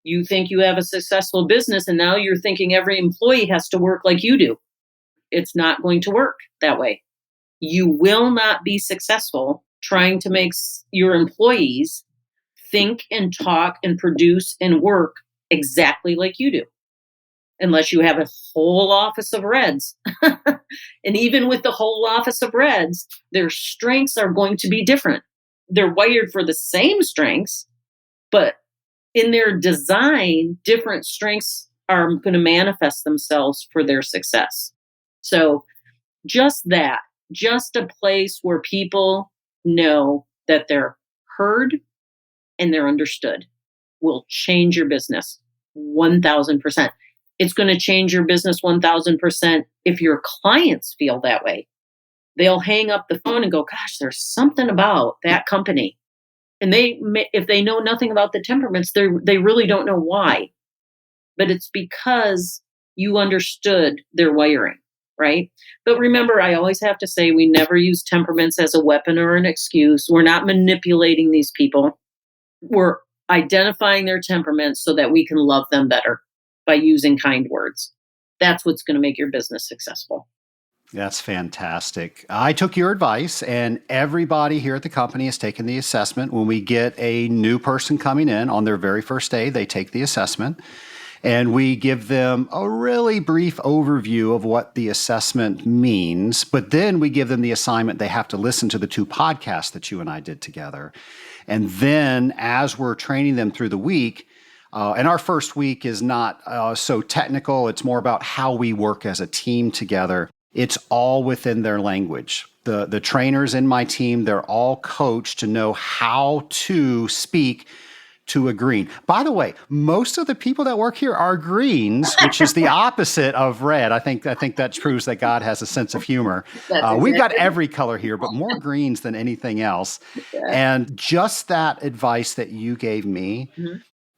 You think you have a successful business and now you're thinking every employee has to work like you do. It's not going to work that way. You will not be successful trying to make your employees think and talk and produce and work exactly like you do, unless you have a whole office of reds. And even with the whole office of reds, their strengths are going to be different. They're wired for the same strengths, but in their design, different strengths are going to manifest themselves for their success. So just a place where people know that they're heard and they're understood will change your business 1,000%. It's going to change your business 1,000% if your clients feel that way. They'll hang up the phone and go, gosh, there's something about that company. And if they know nothing about the temperaments, they really don't know why. But it's because you understood their wiring, right? But remember, I always have to say, we never use temperaments as a weapon or an excuse. We're not manipulating these people. We're identifying their temperaments so that we can love them better by using kind words. That's what's going to make your business successful. That's fantastic. I took your advice, and everybody here at the company has taken the assessment. When we get a new person coming in on their very first day, they take the assessment, and we give them a really brief overview of what the assessment means. But then we give them the assignment. They have to listen to the 2 podcasts that you and I did together. And then as we're training them through the week, and our first week is not so technical. It's more about how we work as a team together. It's all within their language. The trainers in my team, they're all coached to know how to speak to a green. By the way, most of the people that work here are greens, which is the opposite of red. I think that proves that God has a sense of humor. We've got every color here, but more greens than anything else. Yeah. And just that advice that you gave me,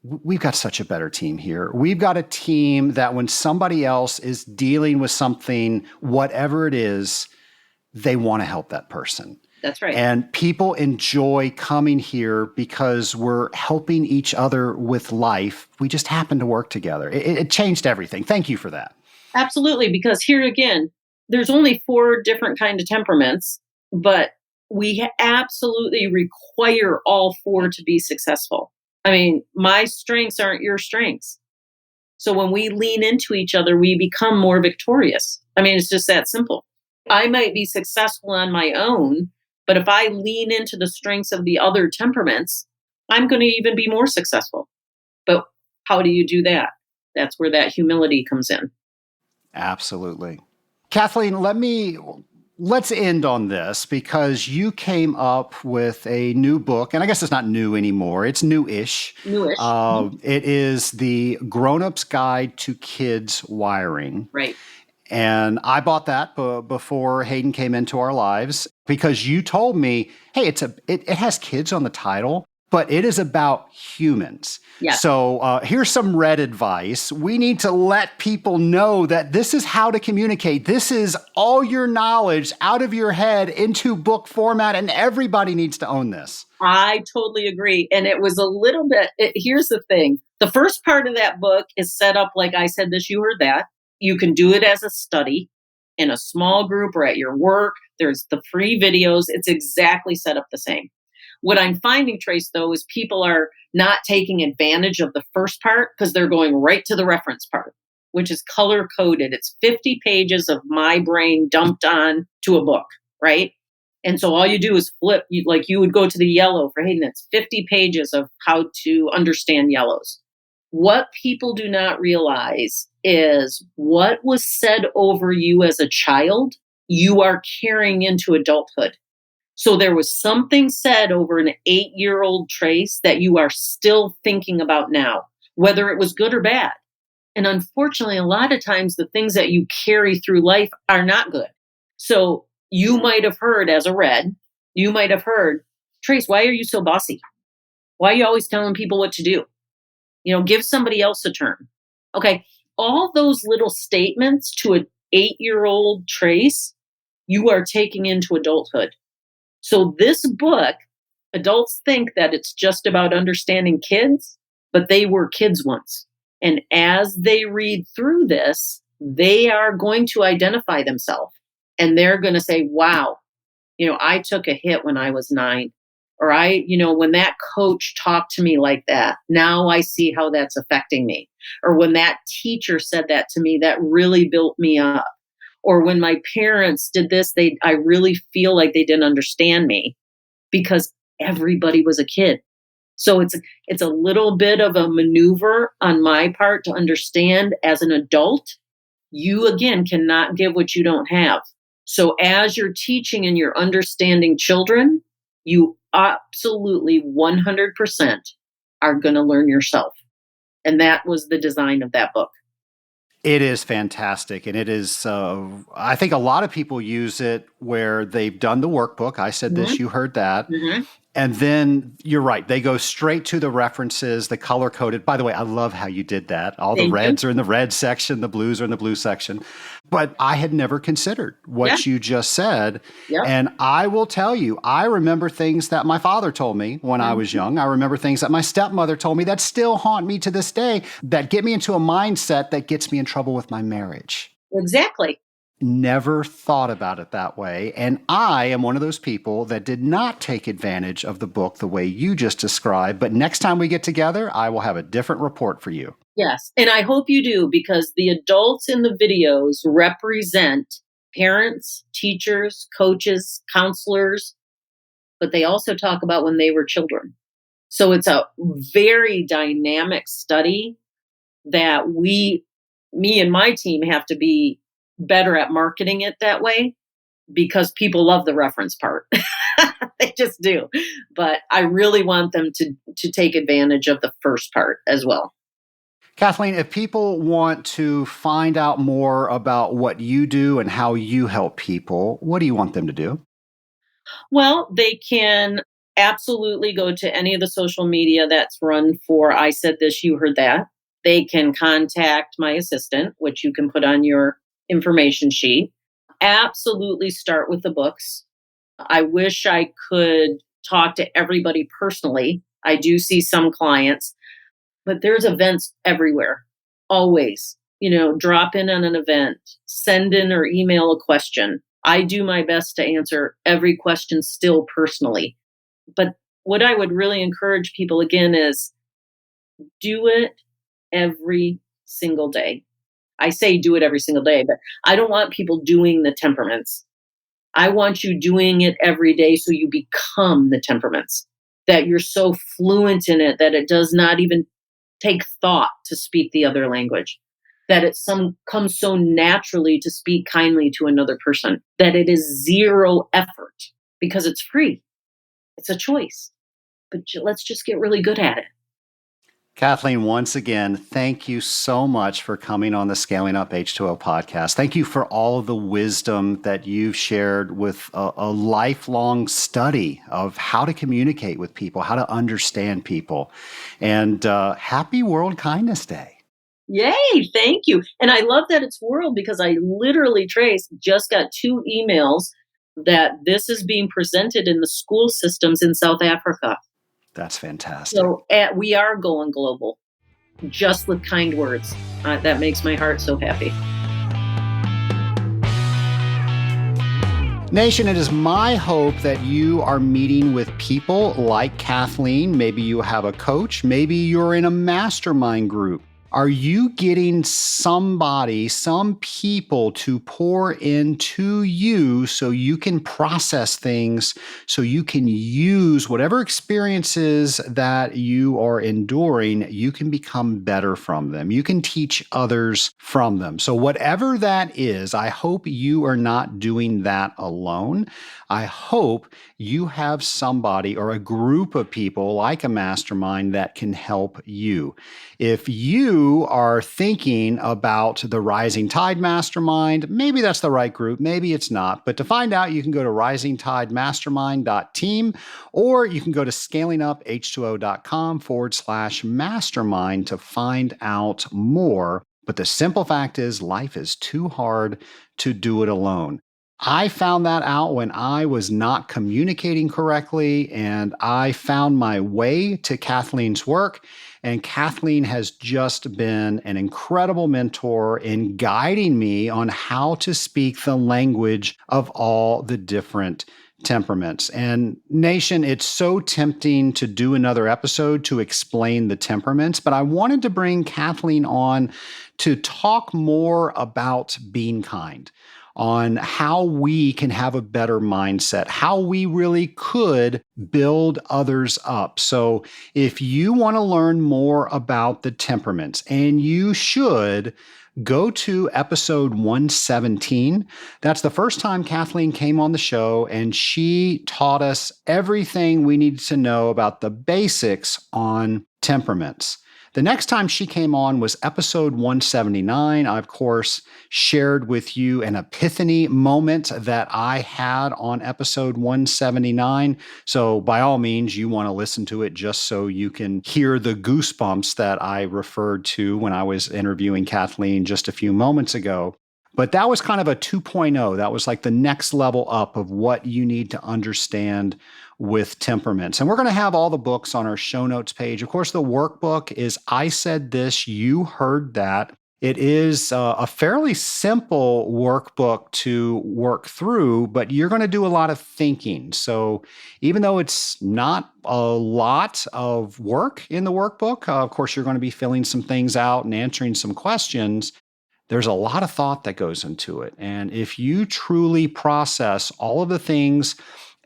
we've got such a better team here. We've got a team that when somebody else is dealing with something, whatever it is, they want to help that person. That's right. And people enjoy coming here because we're helping each other with life. We just happen to work together. It changed everything. Thank you for that. Absolutely. Because here again, there's only 4 different kind of temperaments, but we absolutely require all 4 to be successful. I mean, my strengths aren't your strengths. So when we lean into each other, we become more victorious. I mean, it's just that simple. I might be successful on my own, but if I lean into the strengths of the other temperaments, I'm going to even be more successful. But how do you do that? That's where that humility comes in. Absolutely. Kathleen, let's end on this because you came up with a new book, and I guess it's not new anymore. It's newish. Newish. It is the Grown-Up's Guide to Kids Wiring. Right. And I bought that before Hayden came into our lives because you told me, hey, it has kids on the title, but it is about humans. Yeah. So here's some red advice. We need to let people know that this is how to communicate. This is all your knowledge out of your head into book format, and everybody needs to own this. I totally agree. And it was a little bit, here's the thing. The first part of that book is set up like I said this, you heard that. You can do it as a study in a small group or at your work. There's the free videos. It's exactly set up the same. What I'm finding, Trace, though, is people are not taking advantage of the first part because they're going right to the reference part, which is color coded. It's 50 pages of my brain dumped on to a book, right? And so all you do is flip, like you would go to the yellow for Hayden. It's 50 pages of how to understand yellows. What people do not realize is what was said over you as a child, you are carrying into adulthood. So there was something said over an 8-year-old Trace that you are still thinking about now, whether it was good or bad. And unfortunately, a lot of times the things that you carry through life are not good. So you might have heard as a red, you might have heard, Trace, why are you so bossy? Why are you always telling people what to do? Give somebody else a turn. Okay. All those little statements to an 8-year-old Trace, you are taking into adulthood. So this book, adults think that it's just about understanding kids, but they were kids once. And as they read through this, they are going to identify themselves and they're going to say, wow, I took a hit when I was 9. Or when that coach talked to me like that, now I see how that's affecting me. Or when that teacher said that to me, that really built me up. Or when my parents did this, I really feel like they didn't understand me because everybody was a kid. So it's a little bit of a maneuver on my part to understand as an adult, you again cannot give what you don't have. So as you're teaching and you're understanding children, you absolutely 100% are going to learn yourself. And that was the design of that book. It is fantastic. And it is, I think a lot of people use it where they've done the workbook. I said this, you heard that. Mm-hmm. And then you're right. They go straight to the references, the color coded. By the way, I love how you did that. All the reds are in the red section, the blues are in the blue section. But I had never considered what you just said. Yep. And I will tell you, I remember things that my father told me when I was young. I remember things that my stepmother told me that still haunt me to this day, that get me into a mindset that gets me in trouble with my marriage. Exactly. Never thought about it that way. And I am one of those people that did not take advantage of the book the way you just described. But next time we get together, I will have a different report for you. Yes. And I hope you do, because the adults in the videos represent parents, teachers, coaches, counselors, but they also talk about when they were children. So it's a very dynamic study that me and my team have to be better at marketing it that way, because people love the reference part. They just do. But I really want them to take advantage of the first part as well. Kathleen, if people want to find out more about what you do and how you help people, what do you want them to do? Well, they can absolutely go to any of the social media that's run for I Said This, You Heard That. They can contact my assistant, which you can put on your information sheet. Absolutely start with the books. I wish I could talk to everybody personally. I do see some clients, but there's events everywhere, always. drop in on an event, send in or email a question. I do my best to answer every question still personally. But what I would really encourage people again is do it every single day. I say do it every single day, but I don't want people doing the temperaments. I want you doing it every day so you become the temperaments, that you're so fluent in it that it does not even take thought to speak the other language, that comes so naturally to speak kindly to another person, that it is zero effort because it's free. It's a choice. But let's just get really good at it. Kathleen, once again, thank you so much for coming on the Scaling Up H2O podcast. Thank you for all of the wisdom that you've shared with a lifelong study of how to communicate with people, how to understand people. And happy World Kindness Day. Yay, thank you. And I love that it's world because I literally, Trace, just got 2 emails that this is being presented in the school systems in South Africa. That's fantastic. So we are going global, just with kind words. That makes my heart so happy. Nation, it is my hope that you are meeting with people like Kathleen. Maybe you have a coach. Maybe you're in a mastermind group. Are you getting some people to pour into you so you can process things, so you can use whatever experiences that you are enduring, you can become better from them. You can teach others from them. So whatever that is, I hope you are not doing that alone. I hope you have somebody or a group of people like a mastermind that can help you. If you are thinking about the Rising Tide Mastermind, maybe that's the right group, maybe it's not. But to find out, you can go to risingtidemastermind.team, or you can go to scalinguph2o.com/mastermind to find out more. But the simple fact is, life is too hard to do it alone. I found that out when I was not communicating correctly, and I found my way to Kathleen's work. And Kathleen has just been an incredible mentor in guiding me on how to speak the language of all the different temperaments. And Nation, it's so tempting to do another episode to explain the temperaments, but I wanted to bring Kathleen on to talk more about being kind, on how we can have a better mindset, how we really could build others up. So if you want to learn more about the temperaments, and you should, go to episode 117. That's the first time Kathleen came on the show, and she taught us everything we needed to know about the basics on temperaments. The next time she came on was episode 179. I, of course, shared with you an epiphany moment that I had on episode 179. So by all means, you want to listen to it just so you can hear the goosebumps that I referred to when I was interviewing Kathleen just a few moments ago. But that was kind of a 2.0. That was like the next level up of what you need to understand with temperaments. And we're going to have all the books on our show notes page. Of course, the workbook is I Said This, You Heard That. It is a fairly simple workbook to work through, but you're going to do a lot of thinking. So even though it's not a lot of work in the workbook, of course, you're going to be filling some things out and answering some questions. There's a lot of thought that goes into it. And if you truly process all of the things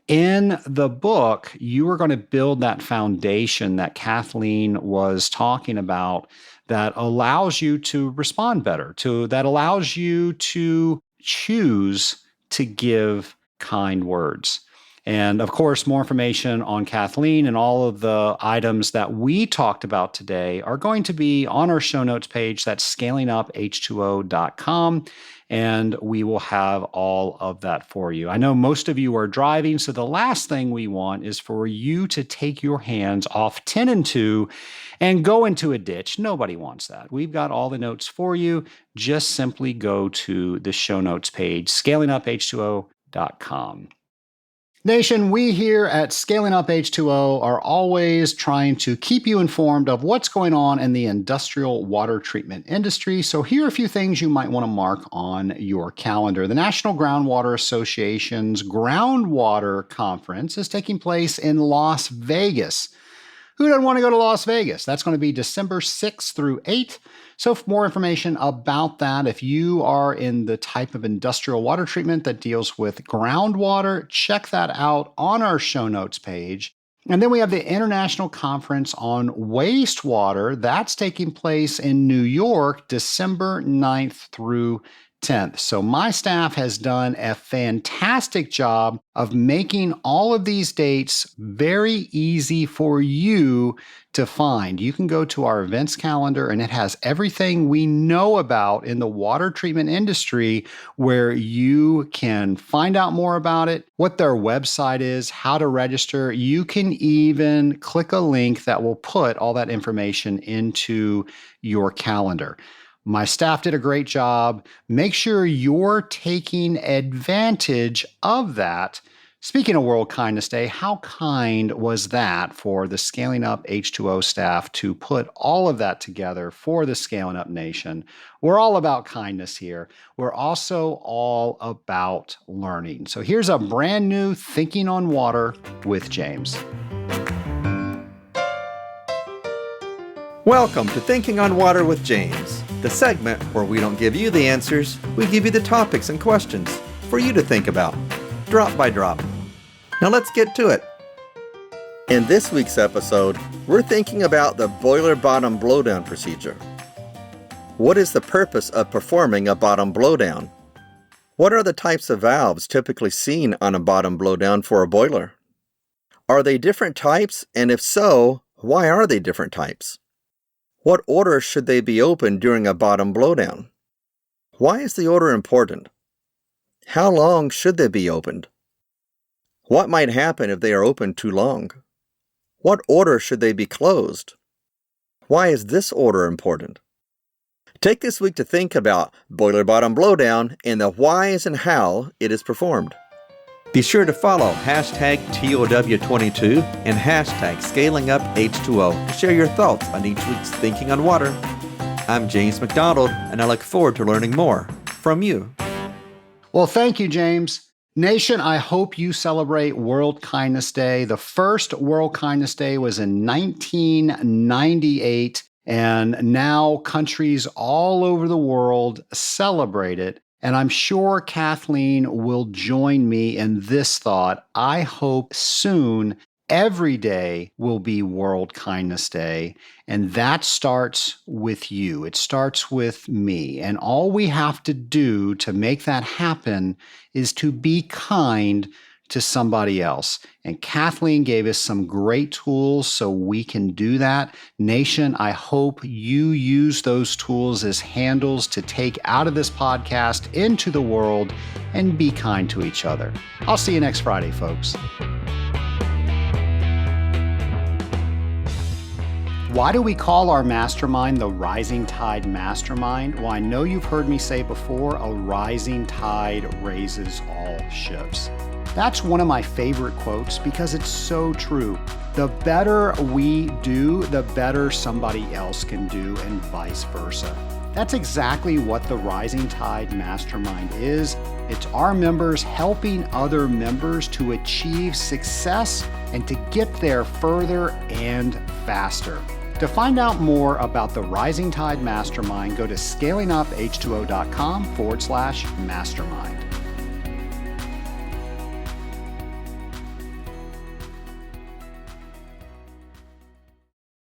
in the book, you are going to build that foundation that Kathleen was talking about that allows you to respond better, that allows you to choose to give kind words. And of course, more information on Kathleen and all of the items that we talked about today are going to be on our show notes page. That's scalinguph2o.com. And we will have all of that for you. I know most of you are driving, so the last thing we want is for you to take your hands off 10 and 2 and go into a ditch. Nobody wants that. We've got all the notes for you. Just simply go to the show notes page, scalinguph2o.com. Nation, we here at Scaling Up H2O are always trying to keep you informed of what's going on in the industrial water treatment industry. So here are a few things you might want to mark on your calendar. The National Groundwater Association's Groundwater Conference is taking place in Las Vegas. Who doesn't want to go to Las Vegas? That's going to be December 6th through 8th. So for more information about that, if you are in the type of industrial water treatment that deals with groundwater, check that out on our show notes page. And then we have the International Conference on Wastewater. That's taking place in New York, December 9th through 10th. So my staff has done a fantastic job of making all of these dates very easy for you to find. You can go to our events calendar and it has everything we know about in the water treatment industry where you can find out more about it, what their website is, how to register. You can even click a link that will put all that information into your calendar. My staff did a great job. Make sure you're taking advantage of that. Speaking of World Kindness Day, how kind was that for the Scaling Up H2O staff to put all of that together for the Scaling Up Nation? We're all about kindness here. We're also all about learning. So here's a brand new Thinking on Water with James. Welcome to Thinking on Water with James, the segment where we don't give you the answers, we give you the topics and questions for you to think about, drop by drop. Now let's get to it. In this week's episode, we're thinking about the boiler bottom blowdown procedure. What is the purpose of performing a bottom blowdown? What are the types of valves typically seen on a bottom blowdown for a boiler? Are they different types, and if so, why are they different types? What order should they be opened during a bottom blowdown? Why is the order important? How long should they be opened? What might happen if they are opened too long? What order should they be closed? Why is this order important? Take this week to think about boiler bottom blowdown and the whys and how it is performed. Be sure to follow hashtag TOW22 and hashtag ScalingUpH2O to share your thoughts on each week's Thinking on Water. I'm James McDonald, and I look forward to learning more from you. Well, thank you, James. Nation, I hope you celebrate World Kindness Day. The first World Kindness Day was in 1998, and now countries all over the world celebrate it. And I'm sure Kathleen will join me in this thought. I hope soon every day will be World Kindness Day. And that starts with you. It starts with me. And all we have to do to make that happen is to be kind to somebody else. And Kathleen gave us some great tools so we can do that. Nation, I hope you use those tools as handles to take out of this podcast into the world and be kind to each other. I'll see you next Friday, folks. Why do we call our mastermind the Rising Tide Mastermind? Well, I know you've heard me say before, a rising tide raises all ships. That's one of my favorite quotes because it's so true. The better we do, the better somebody else can do, and vice versa. That's exactly what the Rising Tide Mastermind is. It's our members helping other members to achieve success and to get there further and faster. To find out more about the Rising Tide Mastermind, go to scalinguph2o.com/mastermind.